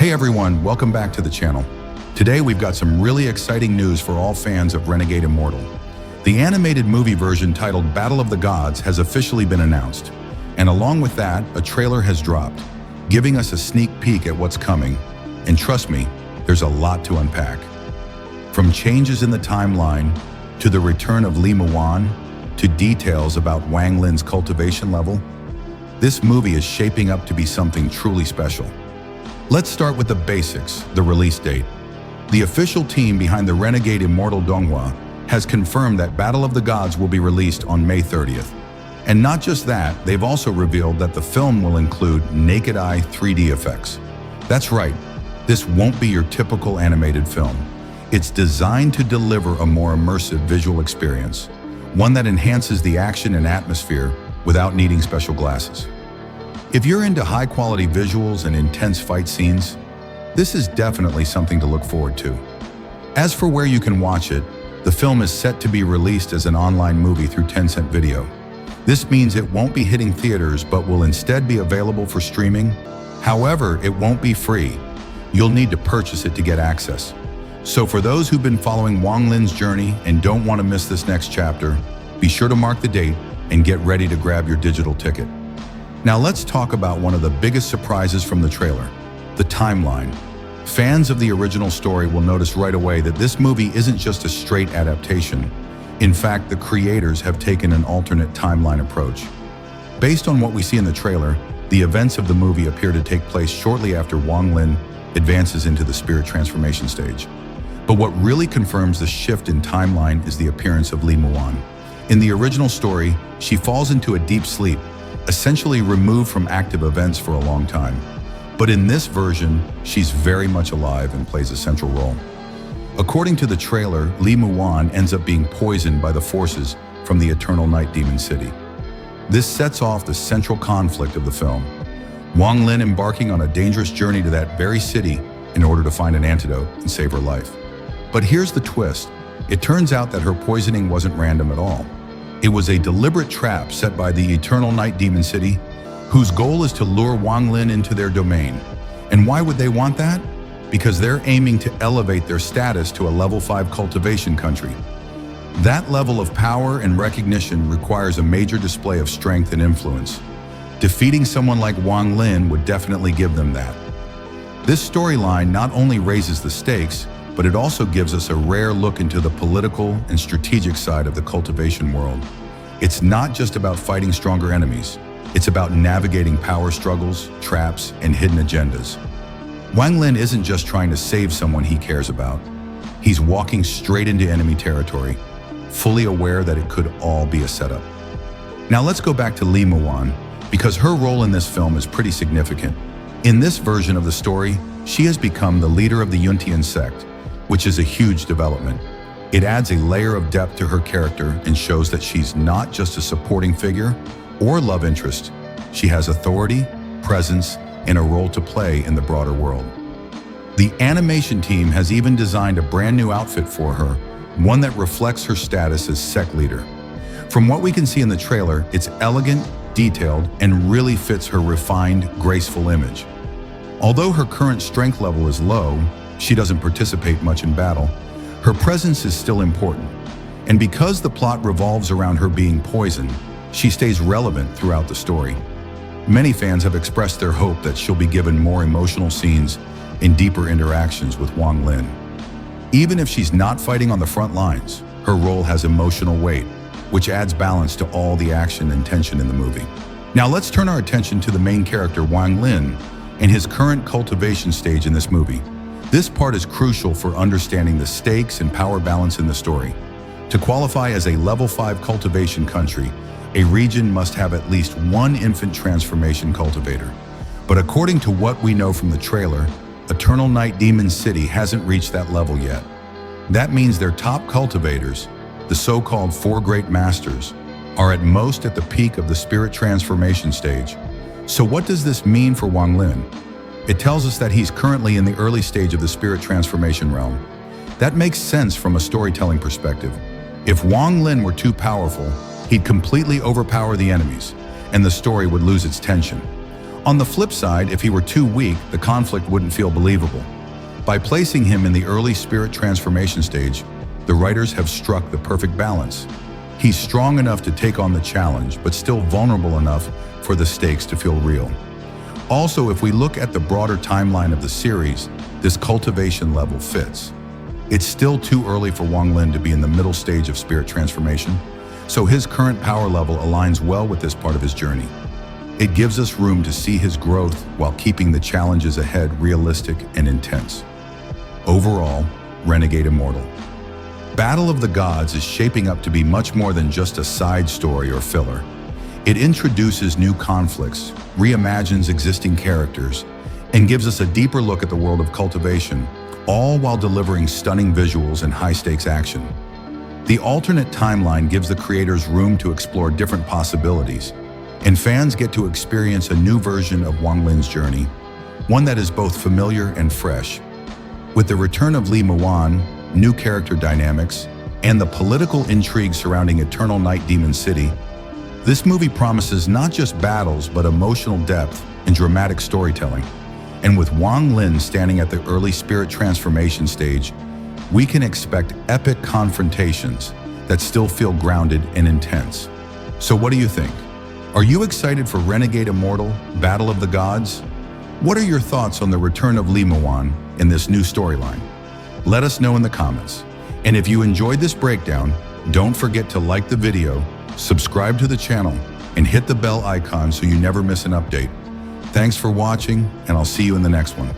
Hey everyone, welcome back to the channel. Today we've got some really exciting news for all fans of Renegade Immortal. The animated movie version titled Battle of the Gods has officially been announced. And along with that, a trailer has dropped, giving us a sneak peek at what's coming. And trust me, there's a lot to unpack. From changes in the timeline, to the return of Li Muwan, to details about Wang Lin's cultivation level, this movie is shaping up to be something truly special. Let's start with the basics, the release date. The official team behind the Renegade Immortal Donghua has confirmed that Battle of the Gods will be released on May 30th. And not just that, they've also revealed that the film will include naked eye 3D effects. That's right, this won't be your typical animated film. It's designed to deliver a more immersive visual experience, one that enhances the action and atmosphere without needing special glasses. If you're into high-quality visuals and intense fight scenes, this is definitely something to look forward to. As for where you can watch it, the film is set to be released as an online movie through Tencent Video. This means it won't be hitting theaters but will instead be available for streaming. However, it won't be free. You'll need to purchase it to get access. So for those who've been following Wang Lin's journey and don't want to miss this next chapter, be sure to mark the date and get ready to grab your digital ticket. Now let's talk about one of the biggest surprises from the trailer, the timeline. Fans of the original story will notice right away that this movie isn't just a straight adaptation. In fact, the creators have taken an alternate timeline approach. Based on what we see in the trailer, the events of the movie appear to take place shortly after Wang Lin advances into the spirit transformation stage. But what really confirms the shift in timeline is the appearance of Li Muwan. In the original story, she falls into a deep sleep, essentially removed from active events for a long time. But in this version, she's very much alive and plays a central role. According to the trailer, Li Muwan ends up being poisoned by the forces from the Eternal Night Demon City. This sets off the central conflict of the film, Wang Lin embarking on a dangerous journey to that very city in order to find an antidote and save her life. But here's the twist. It turns out that her poisoning wasn't random at all. It was a deliberate trap set by the Eternal Night Demon City, whose goal is to lure Wang Lin into their domain. And why would they want that? Because they're aiming to elevate their status to a level 5 cultivation country. That level of power and recognition requires a major display of strength and influence. Defeating someone like Wang Lin would definitely give them that. This storyline not only raises the stakes, but it also gives us a rare look into the political and strategic side of the cultivation world. It's not just about fighting stronger enemies. It's about navigating power struggles, traps, and hidden agendas. Wang Lin isn't just trying to save someone he cares about. He's walking straight into enemy territory, fully aware that it could all be a setup. Now let's go back to Li Muwan, because her role in this film is pretty significant. In this version of the story, she has become the leader of the Yuntian sect, which is a huge development. It adds a layer of depth to her character and shows that she's not just a supporting figure or love interest. She has authority, presence, and a role to play in the broader world. The animation team has even designed a brand new outfit for her, one that reflects her status as sect leader. From what we can see in the trailer, it's elegant, detailed, and really fits her refined, graceful image. Although her current strength level is low, she doesn't participate much in battle, her presence is still important. And because the plot revolves around her being poisoned, she stays relevant throughout the story. Many fans have expressed their hope that she'll be given more emotional scenes and deeper interactions with Wang Lin. Even if she's not fighting on the front lines, her role has emotional weight, which adds balance to all the action and tension in the movie. Now let's turn our attention to the main character, Wang Lin, and his current cultivation stage in this movie. This part is crucial for understanding the stakes and power balance in the story. To qualify as a level 5 cultivation country, a region must have at least one infant transformation cultivator. But according to what we know from the trailer, Eternal Night Demon City hasn't reached that level yet. That means their top cultivators, the so-called 4 Great Masters, are at most at the peak of the spirit transformation stage. So what does this mean for Wang Lin? It tells us that he's currently in the early stage of the spirit transformation realm. That makes sense from a storytelling perspective. If Wang Lin were too powerful, he'd completely overpower the enemies, and the story would lose its tension. On the flip side, if he were too weak, the conflict wouldn't feel believable. By placing him in the early spirit transformation stage, the writers have struck the perfect balance. He's strong enough to take on the challenge, but still vulnerable enough for the stakes to feel real. Also, if we look at the broader timeline of the series, this cultivation level fits. It's still too early for Wang Lin to be in the middle stage of spirit transformation, so his current power level aligns well with this part of his journey. It gives us room to see his growth while keeping the challenges ahead realistic and intense. Overall, Renegade Immortal. Battle of the Gods is shaping up to be much more than just a side story or filler. It introduces new conflicts, reimagines existing characters, and gives us a deeper look at the world of cultivation, all while delivering stunning visuals and high-stakes action. The alternate timeline gives the creators room to explore different possibilities, and fans get to experience a new version of Wang Lin's journey, one that is both familiar and fresh. With the return of Li Muwan, new character dynamics, and the political intrigue surrounding Eternal Night Demon City, this movie promises not just battles but emotional depth and dramatic storytelling. And with Wang Lin standing at the early spirit transformation stage, we can expect epic confrontations that still feel grounded and intense. So what do you think? Are you excited for Renegade Immortal, Battle of the Gods? What are your thoughts on the return of Li Muwan in this new storyline? Let us know in the comments. And if you enjoyed this breakdown, don't forget to like the video, subscribe to the channel, and hit the bell icon so you never miss an update. Thanks for watching, and I'll see you in the next one.